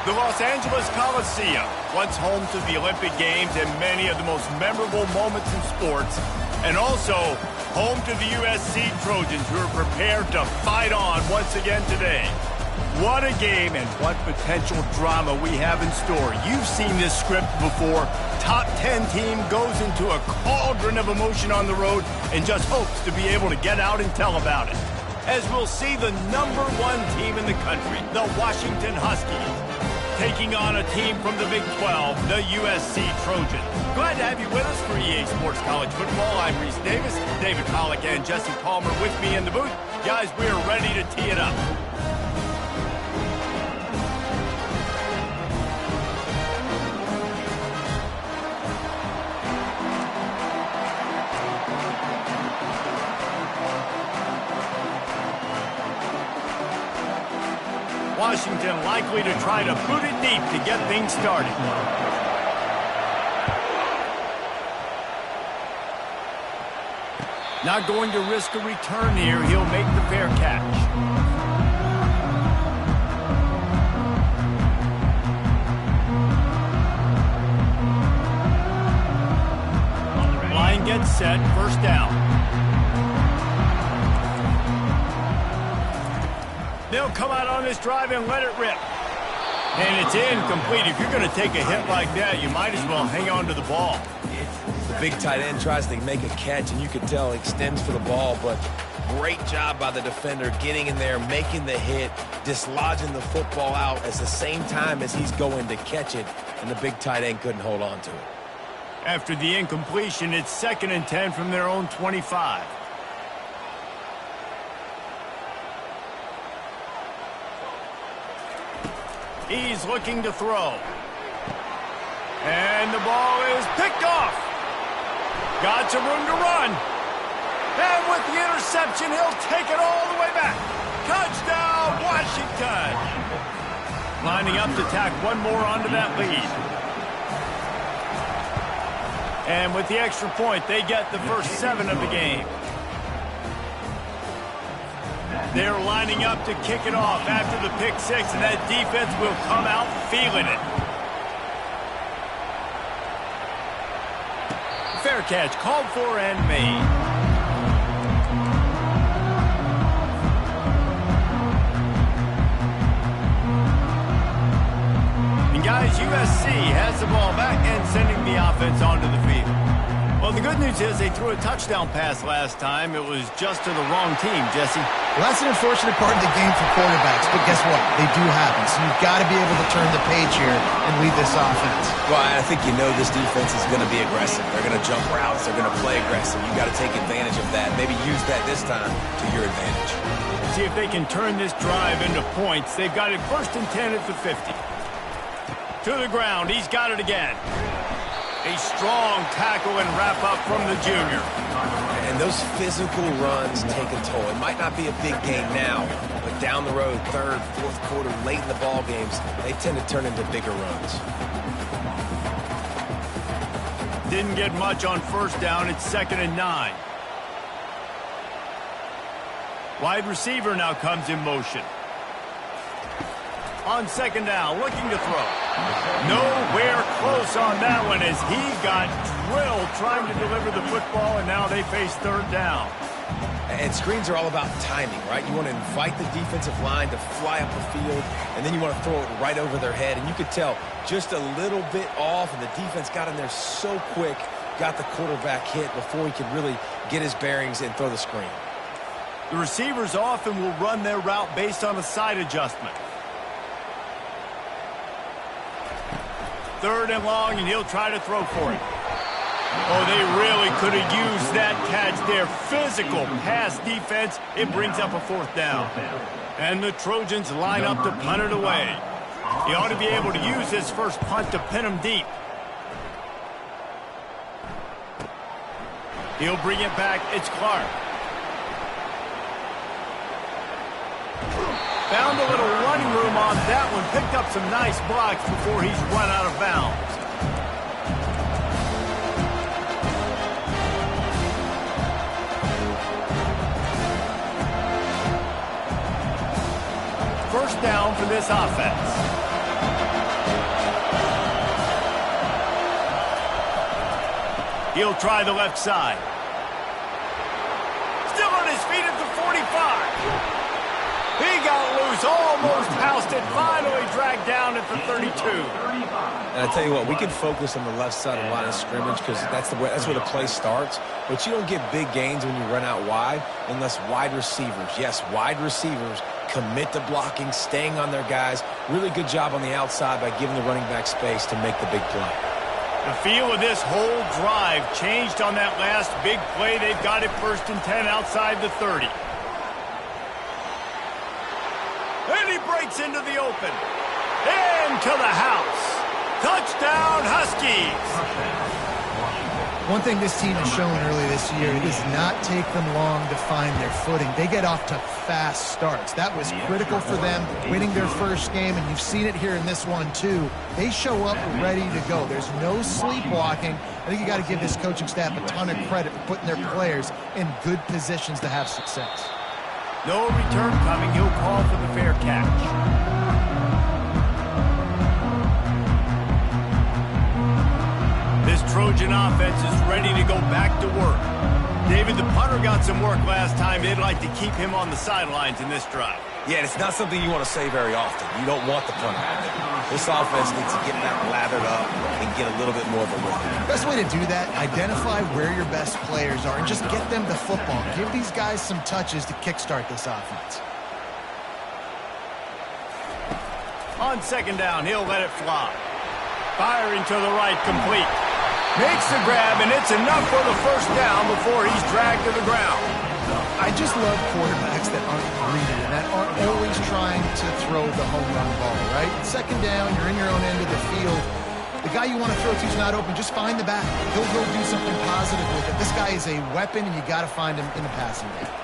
The Los Angeles Coliseum, once home to the Olympic Games and many of the most memorable moments in sports, and also home to the USC Trojans, who are prepared to fight on once again today. What a game and what potential drama we have in store. You've seen this script before. Top 10 team goes into a cauldron of emotion on the road and just hopes to be able to get out and tell about it. As we'll see the #1 team in the country, the Washington Huskies, taking on a team from the Big 12, the USC Trojans. Glad to have you with us for EA Sports College Football. I'm Reese Davis, David Pollack and Jesse Palmer with me in the booth. Guys, we are ready to tee it up. Washington likely to try to boot it deep to get things started. Not going to risk a return here. He'll make the fair catch. Line gets set. First down. They'll come out on this drive and let it rip. And it's incomplete. If you're going to take a hit like that, you might as well hang on to the ball. The big tight end tries to make a catch, and you can tell he extends for the ball, but great job by the defender getting in there, making the hit, dislodging the football out at the same time as he's going to catch it, and the big tight end couldn't hold on to it. After the incompletion, it's 2nd and 10 from their own 25. He's looking to throw. And the ball is picked off. Got some room to run. And with the interception, he'll take it all the way back. Touchdown, Washington. Lining up to tack one more onto that lead. And with the extra point, they get the first 7 of the game. They're lining up to kick it off after the pick 6, and that defense will come out feeling it. Fair catch called for and made. And guys, USC has the ball back and sending the offense onto the field. Well, the good news is they threw a touchdown pass last time. It was just to the wrong team, Jesse. Well, that's an unfortunate part of the game for quarterbacks, but guess what? They do happen, so you've got to be able to turn the page here and lead this offense. Well, I think you know this defense is going to be aggressive. They're going to jump routes. They're going to play aggressive. You've got to take advantage of that. Maybe use that this time to your advantage. See if they can turn this drive into points. They've got it 1st and 10 at the 50. To the ground. He's got it again. A strong tackle and wrap-up from the junior. And those physical runs take a toll. It might not be a big game now, but down the road, 3rd, 4th quarter, late in the ball games, they tend to turn into bigger runs. Didn't get much on 1st down. It's 2nd and 9. Wide receiver now comes in motion. On 2nd down, looking to throw. Nowhere close on that one as he got drilled trying to deliver the football, and now they face 3rd down. And screens are all about timing, right? You want to invite the defensive line to fly up the field, and then you want to throw it right over their head. And you could tell just a little bit off, and the defense got in there so quick, got the quarterback hit before he could really get his bearings and throw the screen. The receivers often will run their route based on a side adjustment. 3rd and long, and he'll try to throw for it. Oh, they really could have used that catch there. Physical pass defense. It brings up a 4th down. And the Trojans line up to punt it away. He ought to be able to use his first punt to pin him deep. He'll bring it back. It's Clark. Found a little running room on that one. Picked up some nice blocks before he's run out of bounds. First down for this offense. He'll try the left side. Still on his feet at the 45. He got loose, almost housed it, finally dragged down at the 32. And I tell you what, we can focus on the left side of the line of scrimmage because that's where the play starts. But you don't get big gains when you run out wide unless wide receivers, yes, wide receivers, commit to blocking, staying on their guys. Really good job on the outside by giving the running back space to make the big play. The feel of this whole drive changed on that last big play. They've got it 1st and 10 outside the 30. And he breaks into the open. Into the house. Touchdown, Huskies. One thing this team has shown early this year, it does not take them long to find their footing. They get off to fast starts. That was critical for them, winning their first game, and you've seen it here in this one too. They show up ready to go. There's no sleepwalking. I think you got to give this coaching staff a ton of credit for putting their players in good positions to have success. No return coming. He'll call for the fair catch. This Trojan offense is ready to go back to work. David, the punter got some work last time. They'd like to keep him on the sidelines in this drive. Yeah, it's not something you want to say very often. You don't want the punter. This offense needs to get back lathered up and get a little bit more of a rhythm. Best way to do that, identify where your best players are and just get them the football. Give these guys some touches to kickstart this offense. On 2nd down, he'll let it fly. Firing to the right, complete. Makes the grab, and it's enough for the 1st down before he's dragged to the ground. I just love quarterbacks that aren't greedy and that aren't always trying to throw the home run ball, right? 2nd down, you're in your own end of the field. The guy you want to throw to is not open. Just find the back. He'll go do something positive with it. This guy is a weapon, and you got to find him in the passing game.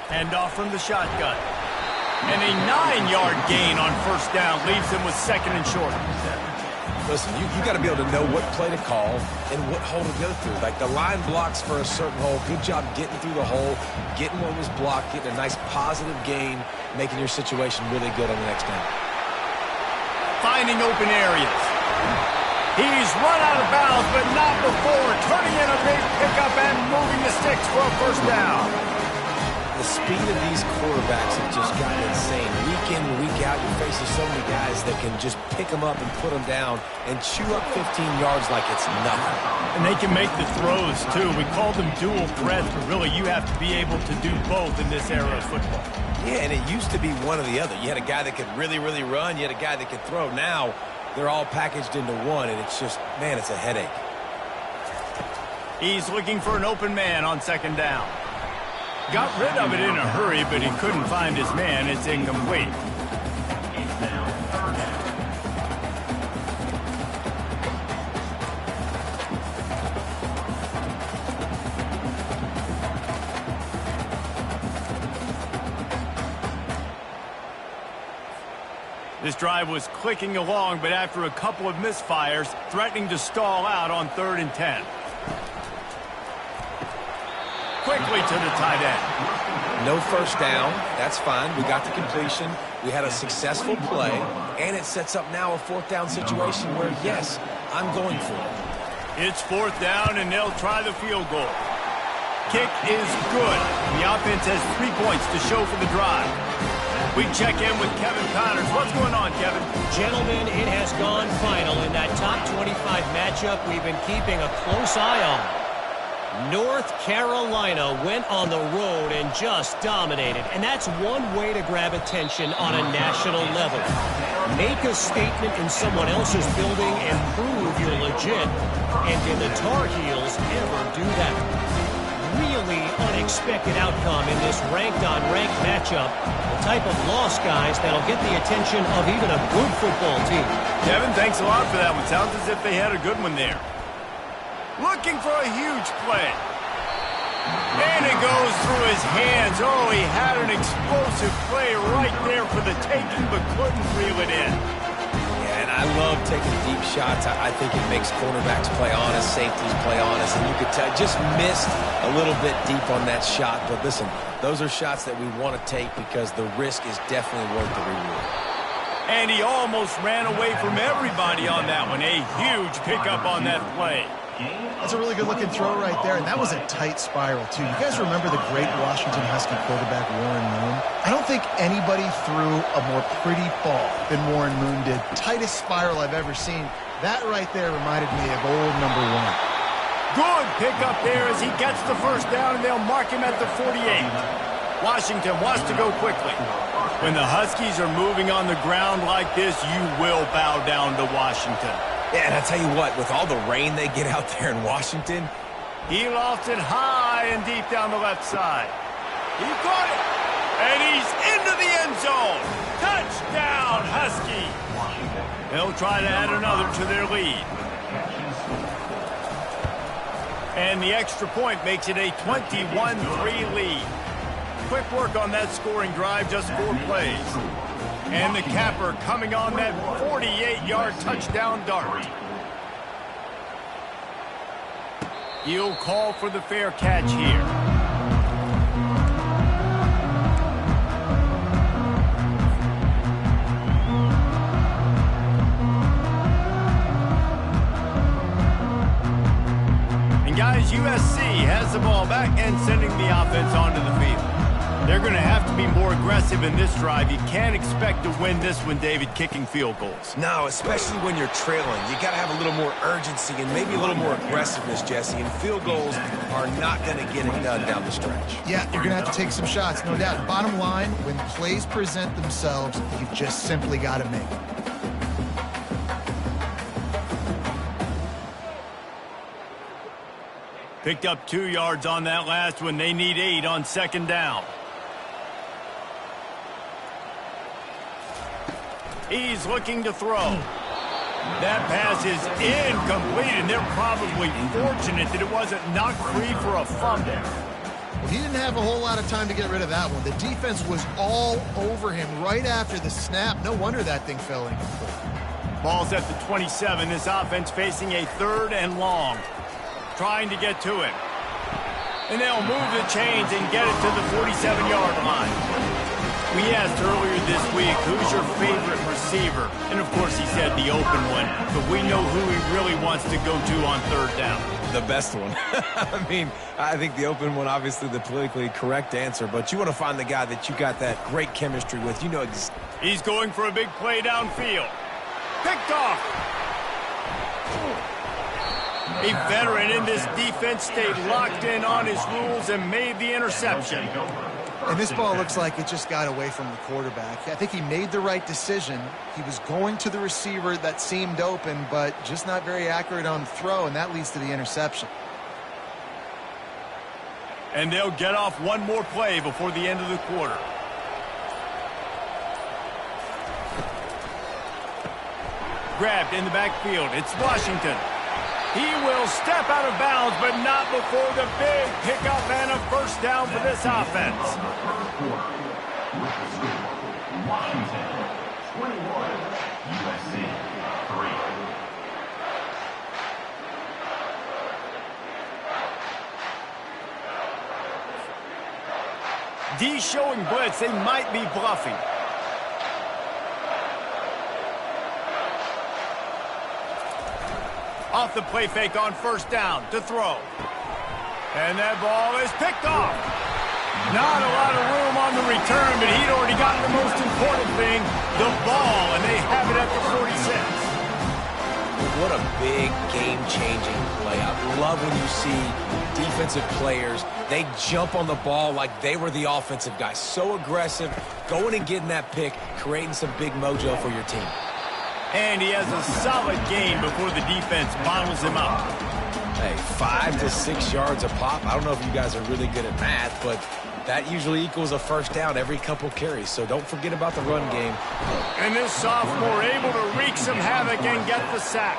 Hand off from the shotgun. And a 9-yard gain on 1st down leaves him with 2nd and short. Listen, you got to be able to know what play to call and what hole to go through. Like the line blocks for a certain hole. Good job getting through the hole, getting what was blocked, getting a nice positive gain, making your situation really good on the next down. Finding open areas. He's run out of bounds, but not before turning in a big pickup and moving the sticks for a 1st down. The speed of these quarterbacks have just gotten insane. Week in, week out, you're facing so many guys that can just pick them up and put them down and chew up 15 yards like it's nothing. And they can make the throws, too. We call them dual threats, but really you have to be able to do both in this era of football. Yeah, and it used to be one or the other. You had a guy that could really, really run. You had a guy that could throw. Now they're all packaged into one, and it's just, man, it's a headache. He's looking for an open man on 2nd down. Got rid of it in a hurry, but he couldn't find his man. It's incomplete. This drive was clicking along, but after a couple of misfires, threatening to stall out on 3rd and 10. Quickly to the tight end. No 1st down. That's fine. We got the completion. We had a successful play. And it sets up now a 4th down situation where, yes, I'm going for it. It's 4th down, and they'll try the field goal. Kick is good. The offense has 3 points to show for the drive. We check in with Kevin Connors. What's going on, Kevin? Gentlemen, it has gone final in that top 25 matchup we've been keeping a close eye on. North Carolina went on the road and just dominated, and that's one way to grab attention on a national level. Make a statement in someone else's building and prove you're legit, and can the Tar Heels ever do that? Really unexpected outcome in this ranked-on-ranked matchup, the type of loss, guys, that'll get the attention of even a good football team. Kevin, thanks a lot for that one. Sounds as if they had a good one there. Looking for a huge play. And it goes through his hands. Oh, he had an explosive play right there for the taking, but couldn't reel it in. Yeah, and I love taking deep shots. I think it makes cornerbacks play honest, safeties play honest, and you could tell just missed a little bit deep on that shot. But listen, those are shots that we want to take because the risk is definitely worth the reward. And he almost ran away from everybody on that one. A huge pickup on that play. That's a really good-looking throw right there, and that was a tight spiral, too. You guys remember the great Washington Husky quarterback Warren Moon? I don't think anybody threw a more pretty ball than Warren Moon did. Tightest spiral I've ever seen. That right there reminded me of old number 1. Good pickup there as he gets the first down, and they'll mark him at the 48. Washington wants to go quickly. When the Huskies are moving on the ground like this, you will bow down to Washington. Yeah, and I tell you what, with all the rain they get out there in Washington, he lofts it high and deep down the left side. He caught it, and he's into the end zone. Touchdown, Husky. They'll try to add another to their lead. And the extra point makes it a 21-3 lead. Quick work on that scoring drive, just 4 plays. And the capper coming on that 48-yard touchdown dart. He'll call for the fair catch here. And guys, USC has the ball back and sending the offense onto the field. They're going to have to be more aggressive in this drive. You can't expect to win this one, David, kicking field goals. No, especially when you're trailing. You got to have a little more urgency and maybe a little more aggressiveness, Jesse. And field goals are not going to get it done down the stretch. Yeah, you're going to have to take some shots, no doubt. Bottom line, when plays present themselves, you've just simply got to make them. Picked up 2 yards on that last one. They need 8 on second down. He's looking to throw. That pass is incomplete, and they're probably fortunate that it wasn't knocked free for a fumble. Well, he didn't have a whole lot of time to get rid of that one. The defense was all over him right after the snap. No wonder that thing fell incomplete. Ball's at the 27. This offense facing a 3rd and long. Trying to get to him. And they'll move the chains and get it to the 47-yard line. We asked earlier this week, who's your favorite receiver? And, of course, he said the open one. But we know who he really wants to go to on 3rd down. The best one. I mean, I think the open one, obviously the politically correct answer. But you want to find the guy that you got that great chemistry with. You know he's going for a big play downfield. Picked off. A veteran in this defense stayed locked in on his rules and made the interception. And this ball looks like it just got away from the quarterback. I think he made the right decision. He was going to the receiver that seemed open, but just not very accurate on the throw, and that leads to the interception. And they'll get off one more play before the end of the quarter. Grabbed in the backfield. It's Washington. He will step out of bounds, but not before the big pickup and a first down for this offense. Washington, 21, USC, 3. D showing blitz. They might be bluffing. Off the play fake on first down to throw. And that ball is picked off. Not a lot of room on the return, but he'd already gotten the most important thing, the ball, and they have it at the 46. What a big game-changing play. I love when you see defensive players, they jump on the ball like they were the offensive guy. So aggressive, going and getting that pick, creating some big mojo for your team. And he has a solid gain before the defense bottles him up. Hey, 5 to 6 yards a pop. I don't know if you guys are really good at math, but that usually equals a first down every couple carries. So don't forget about the run game. And this sophomore able to wreak some havoc and get the sack.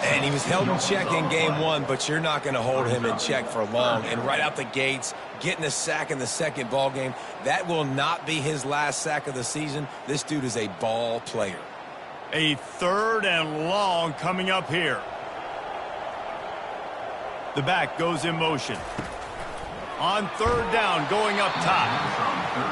And he was held in check in game 1, but you're not going to hold him in check for long. And right out the gates, getting a sack in the second ball game, that will not be his last sack of the season. This dude is a ball player. A 3rd and long coming up here. The back goes in motion. On 3rd down, going up top.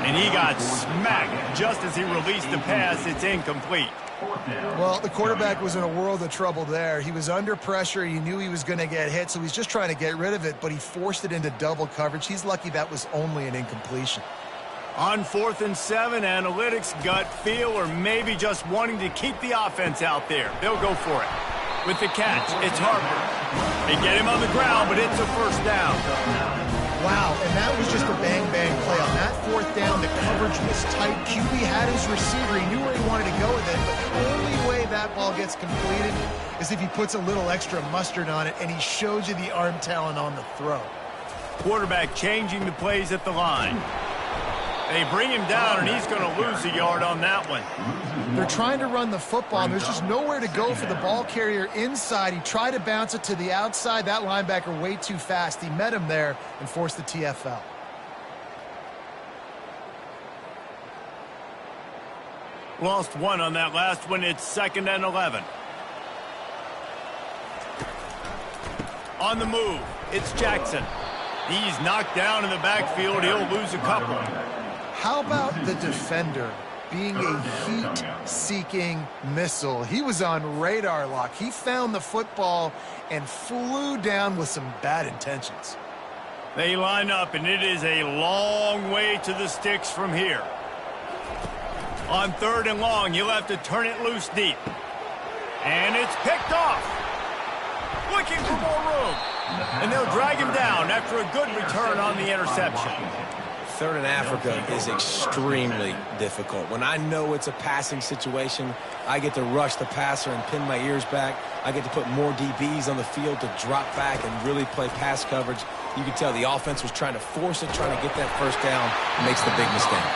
And he got smacked just as he released the pass. It's incomplete. Fourth down. Well, the quarterback was in a world of trouble there. He was under pressure. He knew he was going to get hit, so he's just trying to get rid of it, but he forced it into double coverage. He's lucky that was only an incompletion. On 4th and 7, analytics, gut feel, or maybe just wanting to keep the offense out there. They'll go for it. With the catch, it's Harper. They get him on the ground, but it's a first down. Wow, and that was just a bang-bang play. On that 4th down, the coverage was tight. QB had his receiver. He knew where he wanted to go with it, but the only way that ball gets completed is if he puts a little extra mustard on it, and he shows you the arm talent on the throw. Quarterback changing the plays at the line. They bring him down, and he's going to lose a yard on that one. They're trying to run the football, and there's just nowhere to go for the ball carrier inside. He tried to bounce it to the outside. That linebacker way too fast. He met him there and forced the TFL. Lost one on that last one. It's 2nd and 11. On the move, it's Jackson. He's knocked down in the backfield. He'll lose a couple. How about the defender being a heat-seeking missile? He was on radar lock. He found the football and flew down with some bad intentions. They line up, and it is a long way to the sticks from here. On 3rd and long, you'll have to turn it loose deep. And it's picked off. Looking for more room. And they'll drag him down after a good return on the interception. 3rd and Africa is extremely difficult. When I know it's a passing situation, I get to rush the passer and pin my ears back. I get to put more DBs on the field to drop back and really play pass coverage. You can tell the offense was trying to force it, trying to get that first down, and makes the big mistake.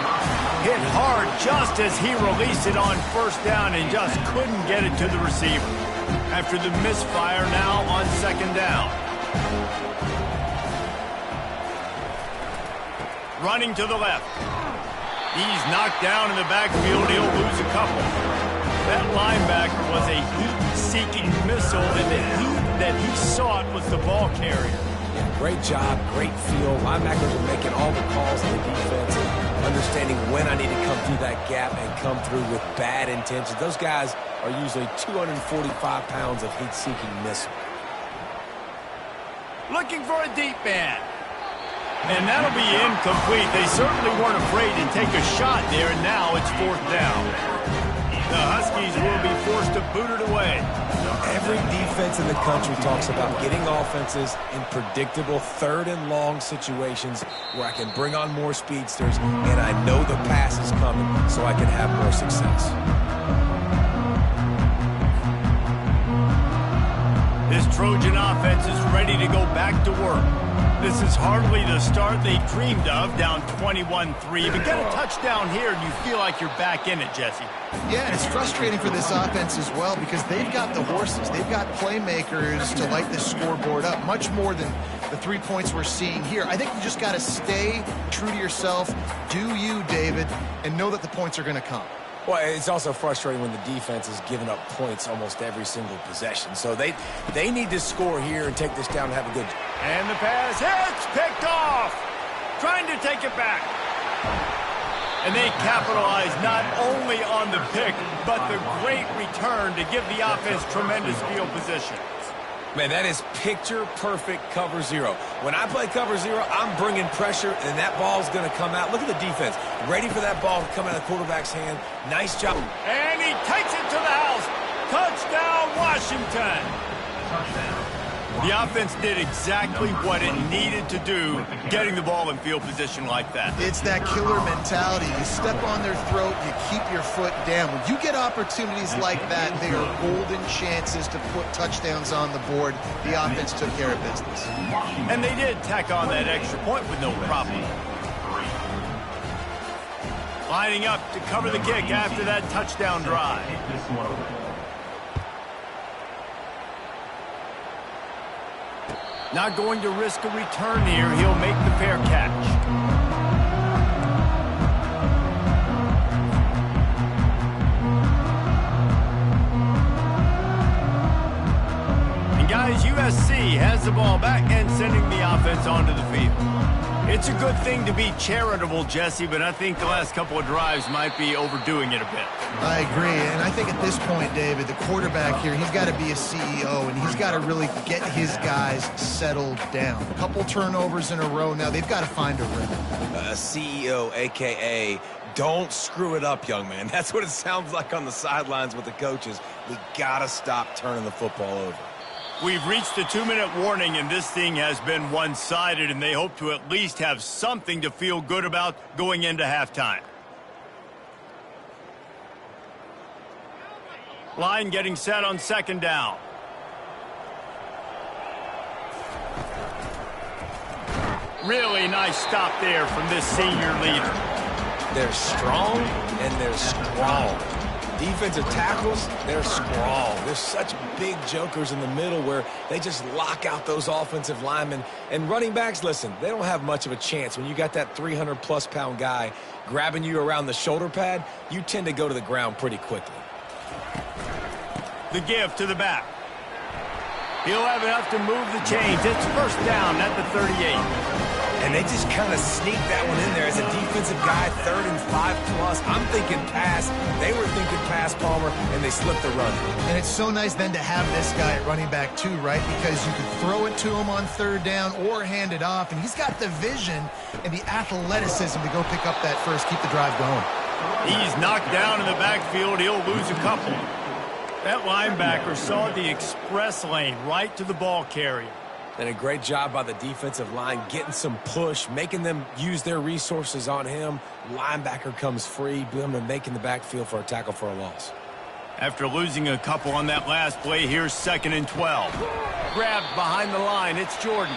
Hit hard just as he released it on 1st down and just couldn't get it to the receiver. After the misfire now on 2nd down. Running to the left. He's knocked down in the backfield. He'll lose a couple. That linebacker was a heat-seeking missile, and the heat that he sought was the ball carrier. Yeah, great job, great feel. Linebackers are making all the calls on the defense, understanding when I need to come through that gap and come through with bad intentions. Those guys are usually 245 pounds of heat-seeking missile. Looking for a deep man. And that'll be incomplete. They certainly weren't afraid to take a shot there, and now it's 4th down. The Huskies will be forced to boot it away. Every defense in the country talks about getting offenses in predictable 3rd and long situations where I can bring on more speedsters, and I know the pass is coming so I can have more success. This Trojan offense is ready to go back to work. This is hardly the start they dreamed of, down 21-3. But get a touchdown here, and you feel like you're back in it, Jesse. Yeah, and it's frustrating for this offense as well because they've got the horses. They've got playmakers to light this scoreboard up, much more than the 3 points we're seeing here. I think you just got to stay true to yourself, do you, David, and know that the points are going to come. Well, it's also frustrating when the defense is giving up points almost every single possession. So they need to score here and take this down and have a good... And the pass hits, picked off. Trying to take it back. And they capitalize not only on the pick, but the great return to give the offense tremendous field position. Man, that is picture-perfect cover zero. When I play cover zero, I'm bringing pressure, and that ball's going to come out. Look at the defense. Ready for that ball to come out of the quarterback's hand. Nice job. And he takes it to the house. Touchdown, Washington. Touchdown. The offense did exactly what it needed to do, getting the ball in field position like that. It's that killer mentality. You step on their throat, you keep your foot down. When you get opportunities like that, they are golden chances to put touchdowns on the board. The offense took care of business. And they did tack on that extra point with no problem. Lining up to cover the kick after that touchdown drive. Not going to risk a return here. He'll make the fair catch. And guys, USC has the ball back and sending the offense onto the field. It's a good thing to be charitable, Jesse, but I think the last couple of drives might be overdoing it a bit. I agree, and I think at this point, David, the quarterback here, he's got to be a CEO, and he's got to really get his guys settled down. A couple turnovers in a row now. They've got to find a rhythm. CEO, a.k.a. don't screw it up, young man. That's what it sounds like on the sidelines with the coaches. We got to stop turning the football over. We've reached the 2-minute warning, and this thing has been one-sided, and they hope to at least have something to feel good about going into halftime. Line getting set on second down. Really nice stop there from this senior leader. They're strong and they're strong. Defensive tackles, they're strong. They're such big jokers in the middle where they just lock out those offensive linemen. And running backs, listen, they don't have much of a chance. When you got that 300-plus pound guy grabbing you around the shoulder pad, you tend to go to the ground pretty quickly. The give to the back. He'll have enough to move the chains. It's first down at the 38. And they just kind of sneak that one in there as a defensive guy, 3rd and 5+. I'm thinking pass. They were thinking pass, Palmer, and they slipped the run. And it's so nice then to have this guy at running back too, right? Because you can throw it to him on 3rd down or hand it off, and he's got the vision and the athleticism to go pick up that first, keep the drive going. He's knocked down in the backfield. He'll lose a couple. That linebacker saw the express lane right to the ball carrier. And a great job by the defensive line getting some push, making them use their resources on him. Linebacker comes free, boom, and making the backfield for a tackle for a loss. After losing a couple on that last play, here's 2nd and 12. Grabbed behind the line, it's Jordan.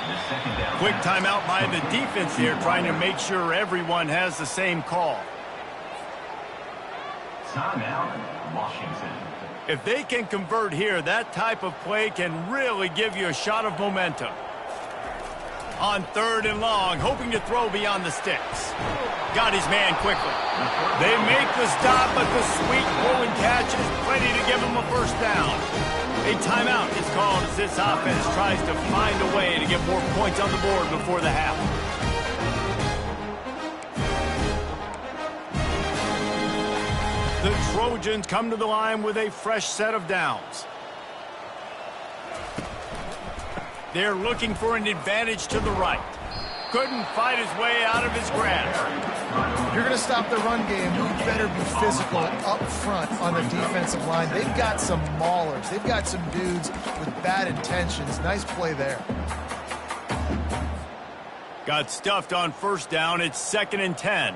Quick timeout by the defense here, trying to make sure everyone has the same call. Timeout, Washington. If they can convert here, that type of play can really give you a shot of momentum. On 3rd and long, hoping to throw beyond the sticks. Got his man quickly. They make the stop, but the sweet pull and catch is plenty to give them a first down. A timeout is called as this offense tries to find a way to get more points on the board before the half. The Trojans come to the line with a fresh set of downs. They're looking for an advantage to the right. Couldn't fight his way out of his grasp. If you're going to stop the run game, you better be physical up front on the defensive line. They've got some maulers. They've got some dudes with bad intentions. Nice play there. Got stuffed on first down. It's 2nd and 10.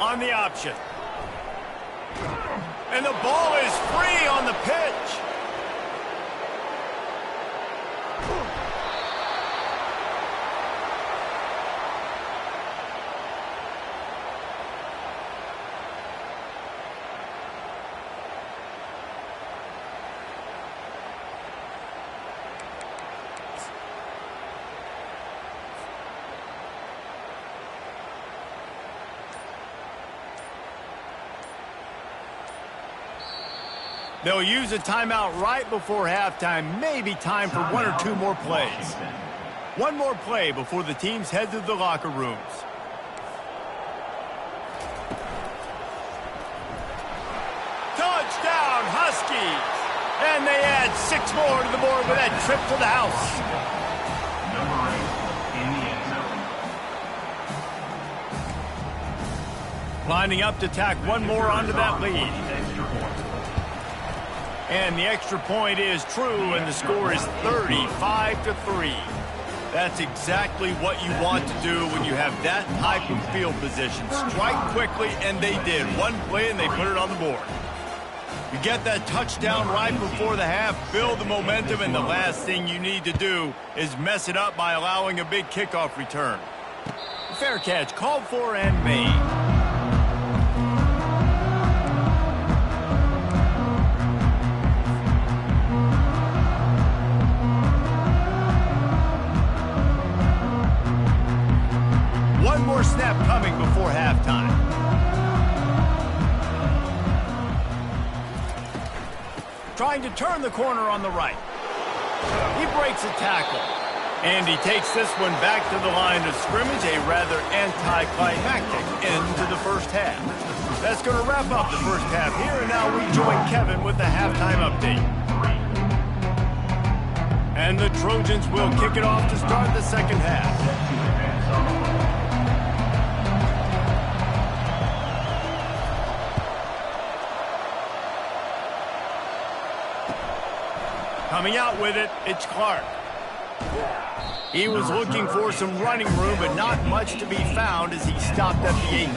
On the option. And the ball is free on the pitch. They'll use a timeout right before halftime. Maybe time for 1 or 2 more plays. One more play before the teams head to the locker rooms. Touchdown, Huskies! And they add 6 more to the board with that trip to the house. Number 8 in the end zone. Lining up to tack one more onto that lead. And the extra point is true, and the score is 35-3. That's exactly what you want to do when you have that type of field position. Strike quickly, and they did. One play, and they put it on the board. You get that touchdown right before the half, build the momentum, and the last thing you need to do is mess it up by allowing a big kickoff return. Fair catch, called for and made. One more snap coming before halftime. Trying to turn the corner on the right. He breaks a tackle. And he takes this one back to the line of scrimmage, a rather anticlimactic end to the first half. That's going to wrap up the first half here, and now we join Kevin with the halftime update. And the Trojans will kick it off to start the second half. Coming out with it, it's Clark. He was looking for some running room, but not much to be found as he stopped at the 18.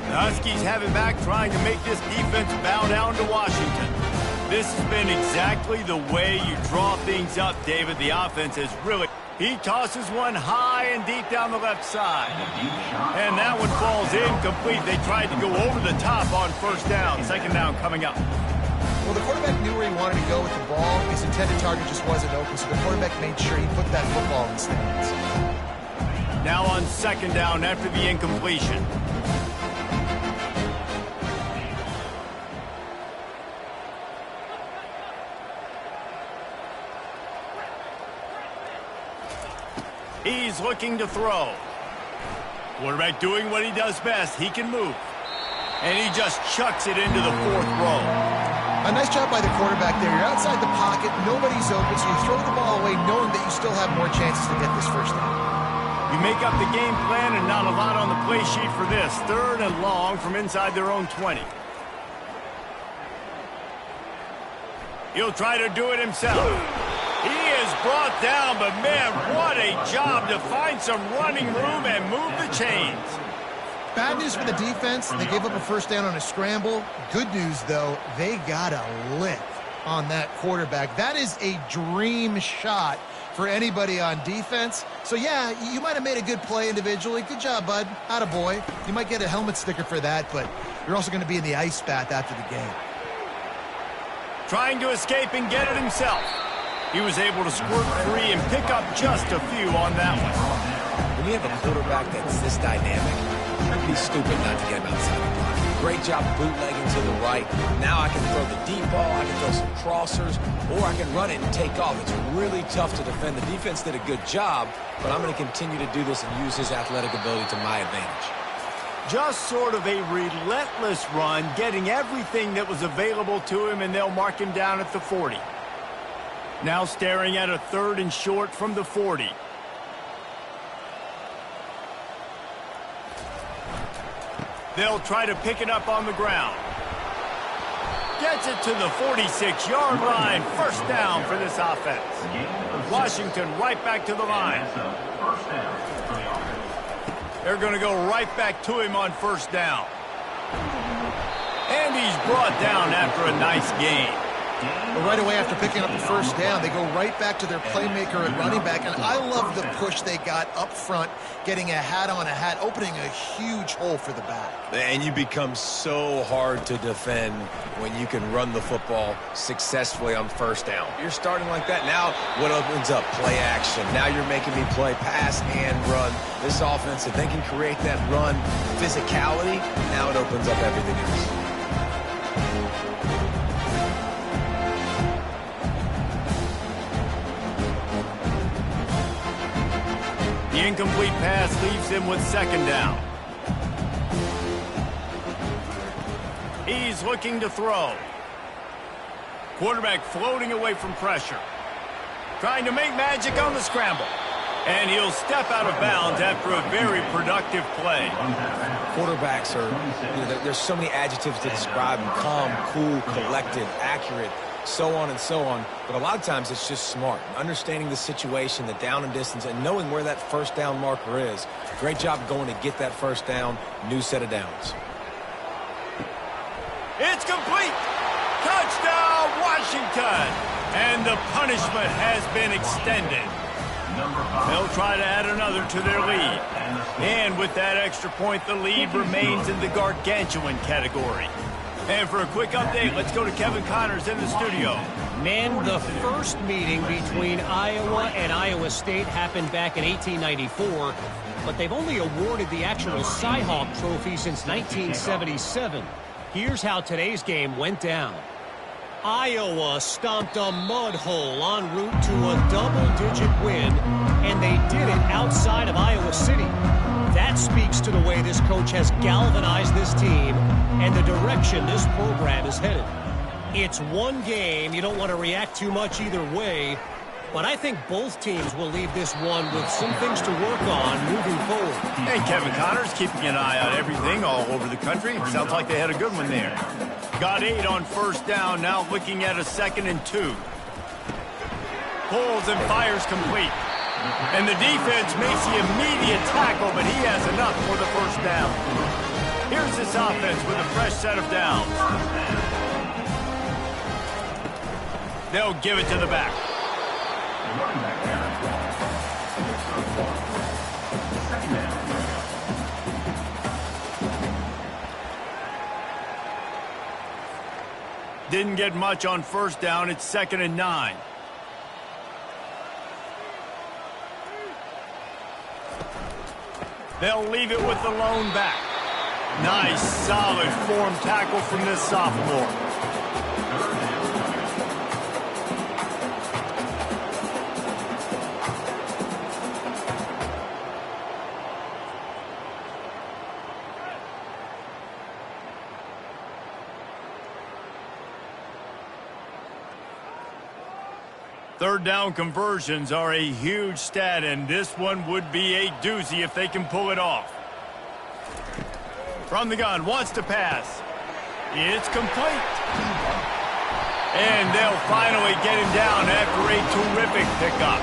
The Huskies have it back, trying to make this defense bow down to Washington. This has been exactly the way you draw things up, David. The offense has really... He tosses one high and deep down the left side. And that one falls incomplete. They tried to go over the top on first down. Second down coming up. Well, the quarterback knew where he wanted to go with the ball. His intended target just wasn't open, so the quarterback made sure he put that football in the stands. Now on second down after the incompletion. He's looking to throw. Quarterback doing what he does best. He can move. And he just chucks it into the fourth row. A nice job by the quarterback there. You're outside the pocket. Nobody's open, so you throw the ball away knowing that you still have more chances to get this first down. You make up the game plan and not a lot on the play sheet for this. Third and long from inside their own 20. He'll try to do it himself. He is brought down, but man, what a job to find some running room and move the chains. Bad news for the defense. They gave up a first down on a scramble. Good news, though, they got a lick on that quarterback. That is a dream shot for anybody on defense. So, yeah, you might have made a good play individually. Good job, bud. Attaboy. You might get a helmet sticker for that, but you're also going to be in the ice bath after the game. Trying to escape and get it himself. He was able to squirt free and pick up just a few on that one. When you have a quarterback that's this dynamic, it'd be stupid not to get him outside the pocket. Great job bootlegging to the right. Now I can throw the deep ball, I can throw some crossers, or I can run it and take off. It's really tough to defend. The defense did a good job, but I'm going to continue to do this and use his athletic ability to my advantage. Just sort of a relentless run, getting everything that was available to him, and they'll mark him down at the 40. Now staring at a third and short from the 40. They'll try to pick it up on the ground. Gets it to the 46-yard line. First down for this offense. Washington right back to the line. They're going to go right back to him on first down. And he's brought down after a nice gain. But right away after picking up the first down, they go right back to their playmaker at running back. And I love the push they got up front, getting a hat on a hat, opening a huge hole for the back. And you become so hard to defend when you can run the football successfully on first down. You're starting like that. Now what opens up? Play action. Now you're making me play pass and run. This offense, if they can create that run physicality, now it opens up everything else. The incomplete pass leaves him with second down. He's looking to throw. Quarterback floating away from pressure. Trying to make magic on the scramble. And he'll step out of bounds after a very productive play. Quarterbacks are, there's so many adjectives to describe them. Calm, cool, collected, accurate, so on and so on. But a lot of times it's just smart. Understanding the situation, the down and distance, and knowing where that first down marker is. Great job going to get that first down. New set of downs. It's complete. Touchdown, Washington. And the punishment has been extended. They'll try to add another to their lead. And with that extra point, the lead remains in the gargantuan category. And for a quick update, let's go to Kevin Connors in the studio. Men, the first meeting between Iowa and Iowa State happened back in 1894, but they've only awarded the actual Cy-Hawk trophy since 1977. Here's how today's game went down. Iowa stomped a mud hole en route to a double-digit win, and they did it outside of Iowa City. That speaks to the way this coach has galvanized this team and the direction this program is headed. It's one game. You don't want to react too much either way, but I think both teams will leave this one with some things to work on moving forward. And Kevin Connors keeping an eye on everything all over the country. Sounds like they had a good one there. Got 8 on first down, now looking at a 2nd and 2. Pulls and fires complete. And the defense makes the immediate tackle, but he has enough for the first down. Here's this offense with a fresh set of downs. They'll give it to the back. Didn't get much on first down. It's 2nd and 9. They'll leave it with the lone back. Nice, solid form tackle from this sophomore. Third down conversions are a huge stat, and this one would be a doozy if they can pull it off. From the gun, wants to pass. It's complete. And they'll finally get him down after a terrific pickup.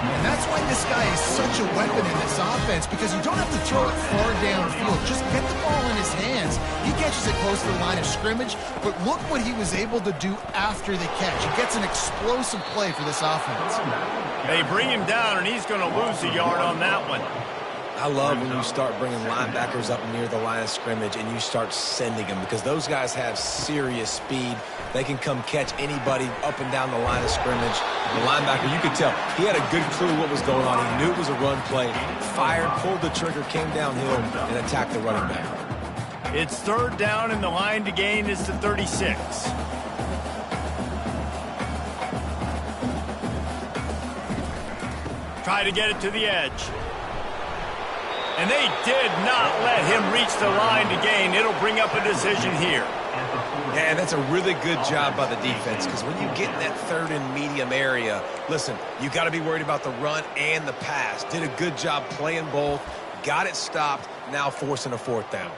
And that's why this guy is such a weapon in this offense, because you don't have to throw it far downfield. Just get the ball in his hands. He catches it close to the line of scrimmage, but look what he was able to do after the catch. He gets an explosive play for this offense. They bring him down, and he's going to lose a yard on that one. I love when you start bringing linebackers up near the line of scrimmage and you start sending them, because those guys have serious speed. They can come catch anybody up and down the line of scrimmage. The linebacker, you could tell, he had a good clue what was going on. He knew it was a run play, fired, pulled the trigger, came downhill, and attacked the running back. It's 3rd down, and the line to gain is the 36. Try to get it to the edge. And they did not let him reach the line to gain. It'll bring up a decision here. And that's a really good job by the defense, because when you get in that 3rd and medium area, listen, you got to be worried about the run and the pass. Did a good job playing both, got it stopped, now forcing a 4th down.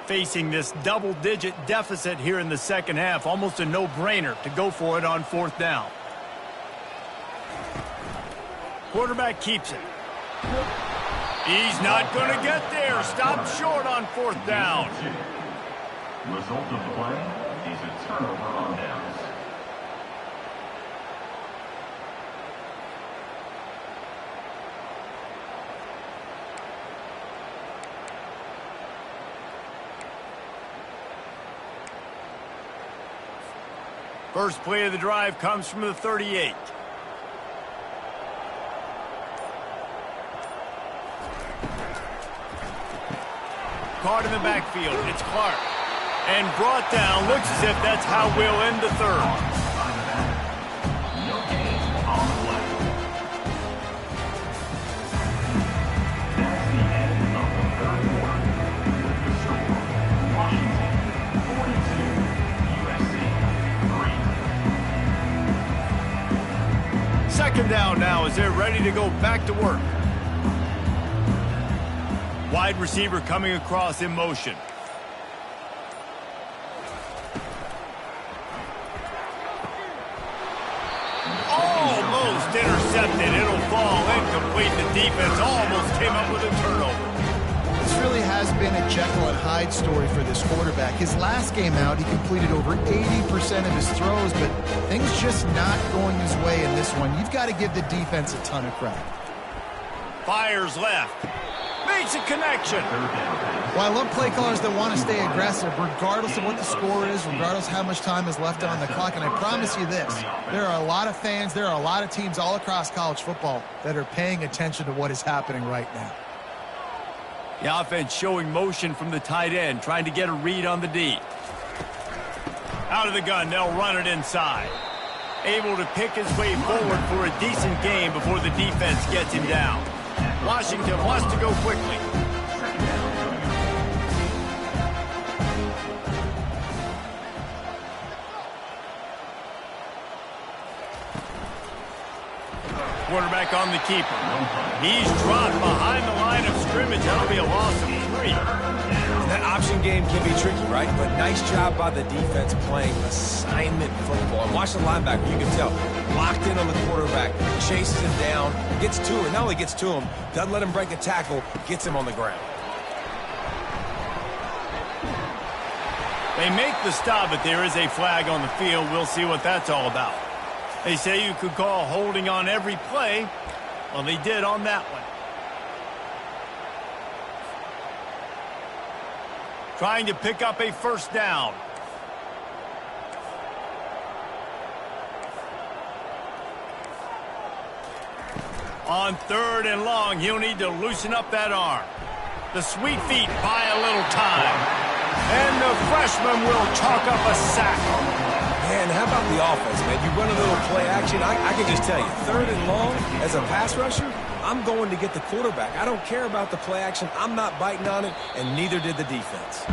Facing this double-digit deficit here in the second half, almost a no-brainer to go for it on 4th down. Quarterback keeps it. He's not going to get there. Stopped short on 4th down. Result of the play is a turnover on downs. First play of the drive comes from the 38. Caught in the backfield. It's Clark. And brought down. Looks as if that's how we'll end the 3rd. No gain on the play. That's the end of the 3rd quarter. The score, Washington 42, USC 3. 2nd down now as they're ready to go back to work. Wide receiver coming across in motion. Almost intercepted. It'll fall incomplete. The defense almost came up with a turnover. This really has been a Jekyll and Hyde story for this quarterback. His last game out, he completed over 80% of his throws, but things just not going his way in this one. You've got to give the defense a ton of credit. Fires left. Makes a connection. 3rd down pass Well, I love play callers that want to stay aggressive regardless of what the score is, regardless of how much time is left on the clock. And I promise you this, there are a lot of fans, there are a lot of teams all across college football that are paying attention to what is happening right now. The offense showing motion from the tight end, trying to get a read on the D. Out of the gun, they'll run it inside. Able to pick his way forward for a decent game before the defense gets him down. Washington wants to go quickly. Quarterback on the keeper. He's dropped behind the line of scrimmage. That'll be a loss of 3. That option game can be tricky, right? But nice job by the defense playing assignment football. And watch the linebacker, you can tell, locked in on the quarterback, chases him down, gets to him. Not only gets to him, doesn't let him break a tackle, gets him on the ground. They make the stop, but there is a flag on the field. We'll see what that's all about. They say you could call holding on every play. Well, they did on that one. Trying to pick up a first down. On 3rd and long, he'll need to loosen up that arm. The sweet feet buy a little time. And the freshman will chalk up a sack. Man, how about the offense, man? You run a little play action. I can just tell you, 3rd and long, as a pass rusher, I'm going to get the quarterback. I don't care about the play action. I'm not biting on it, and neither did the defense.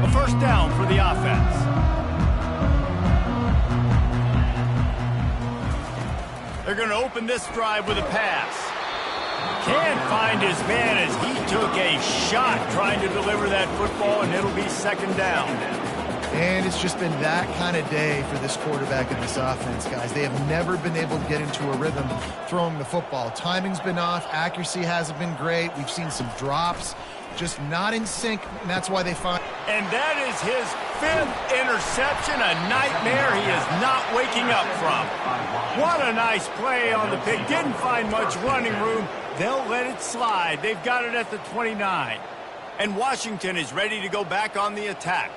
A first down for the offense. They're going to open this drive with a pass. Can't find his man as he took a shot trying to deliver that football, and it'll be 2nd down. And it's just been that kind of day for this quarterback and this offense, guys. They have never been able to get into a rhythm throwing the football. Timing's been off. Accuracy hasn't been great. We've seen some drops, just not in sync, and that's why they find... And that is his 5th interception, a nightmare he is not waking up from. What a nice play on the pick. Didn't find much running room. They'll let it slide. They've got it at the 29. And Washington is ready to go back on the attack.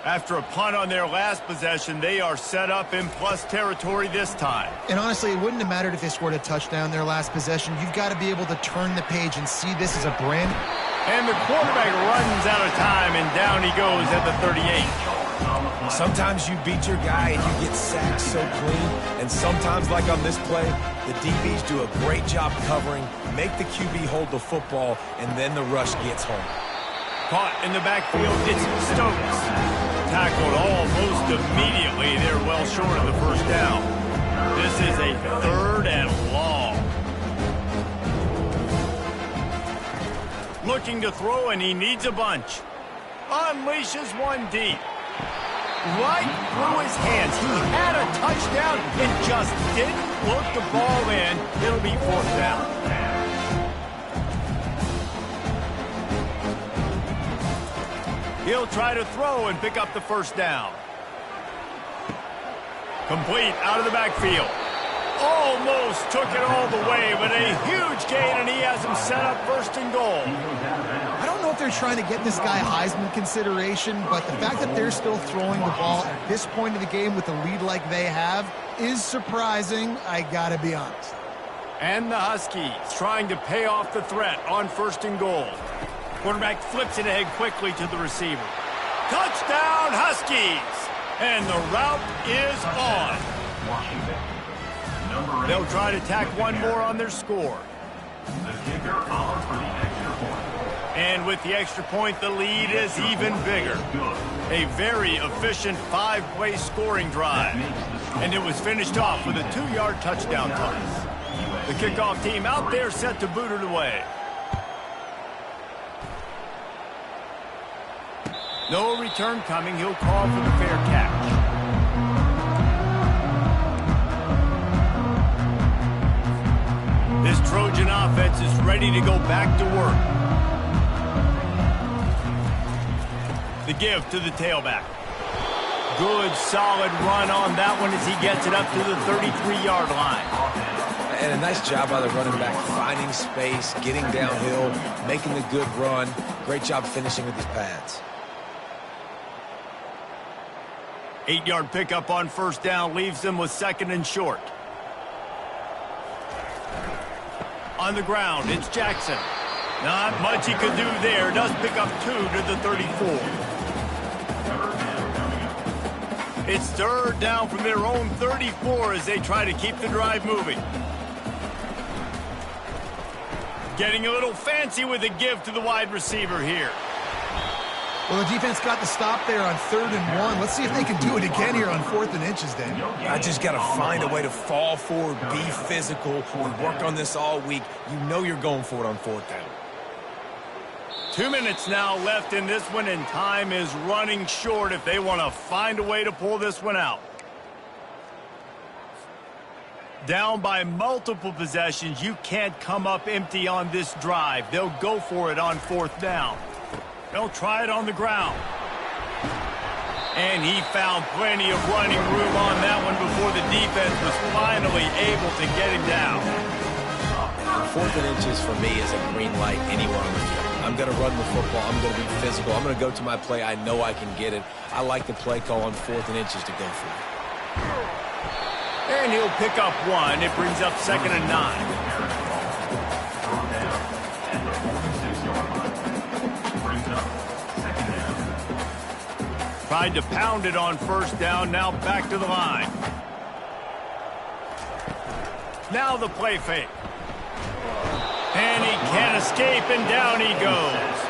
After a punt on their last possession, they are set up in plus territory this time. And honestly, it wouldn't have mattered if they scored a touchdown their last possession. You've got to be able to turn the page and see this as a brand. And the quarterback runs out of time, and down he goes at the 38. Sometimes you beat your guy and you get sacked so clean, and sometimes, like on this play, the DBs do a great job covering, make the QB hold the football, and then the rush gets home. Caught in the backfield, it's Stokes. Tackled almost immediately. They're well short of the first down. This is a 3rd and long. Looking to throw, and he needs a bunch. Unleashes one deep. Right through his hands. He had a touchdown and just didn't look the ball in. It'll be 4th down. He'll try to throw and pick up the first down. Complete out of the backfield. Almost took it all the way, but a huge gain, and he has him set up 1st and goal. I don't know if they're trying to get this guy Heisman consideration, but the fact that they're still throwing the ball at this point of the game with a lead like they have is surprising, I gotta be honest. And the Huskies trying to pay off the threat on 1st and goal. Quarterback flips it ahead quickly to the receiver. Touchdown, Huskies! And the route is on. They'll try to tack one more on their score. The kicker calls for the extra point. And with the extra point, the lead is even bigger. A very efficient 5-play scoring drive. And it was finished off with a 2-yard touchdown toss. The kickoff team out there set to boot it away. No return coming. He'll call for the fair catch. This Trojan offense is ready to go back to work. The give to the tailback. Good, solid run on that one as he gets it up to the 33-yard line. And a nice job by the running back, finding space, getting downhill, making a good run. Great job finishing with his pads. 8-yard pickup on first down leaves them with 2nd and short. On the ground, it's Jackson. Not much he could do there. Does pick up 2 to the 34. It's 3rd down from their own 34 as they try to keep the drive moving. Getting a little fancy with a give to the wide receiver here. Well, the defense got the stop there on 3rd and 1. Let's see if they can do it again here on 4th and inches, Dan. I just got to find a way to fall forward, be physical. We worked on this all week. You know you're going for it on 4th down. 2 minutes now left in this one, and time is running short if they want to find a way to pull this one out. Down by multiple possessions, you can't come up empty on this drive. They'll go for it on 4th down. They'll try it on the ground. And he found plenty of running room on that one before the defense was finally able to get him down. 4th and inches for me is a green light anywhere on the field. I'm going to run the football. I'm going to be physical. I'm going to go to my play. I know I can get it. I like the play call on 4th and inches to go for it. And he'll pick up 1. It brings up 2nd and 9. Tried to pound it on 1st down. Now back to the line. Now the play fake. And he can't escape, and down he goes.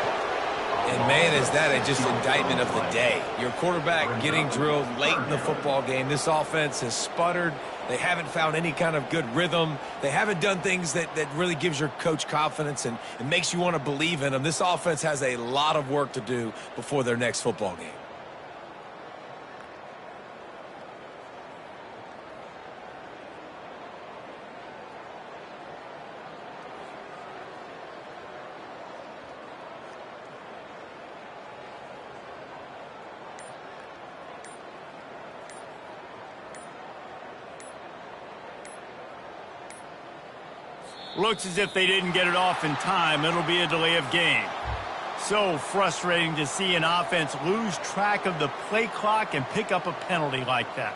And, man, is that just indictment of the day. Your quarterback getting drilled late in the football game. This offense has sputtered. They haven't found any kind of good rhythm. They haven't done things that really gives your coach confidence and makes you want to believe in them. This offense has a lot of work to do before their next football game. Looks as if they didn't get it off in time. It'll be a delay of game. So frustrating to see an offense lose track of the play clock and pick up a penalty like that.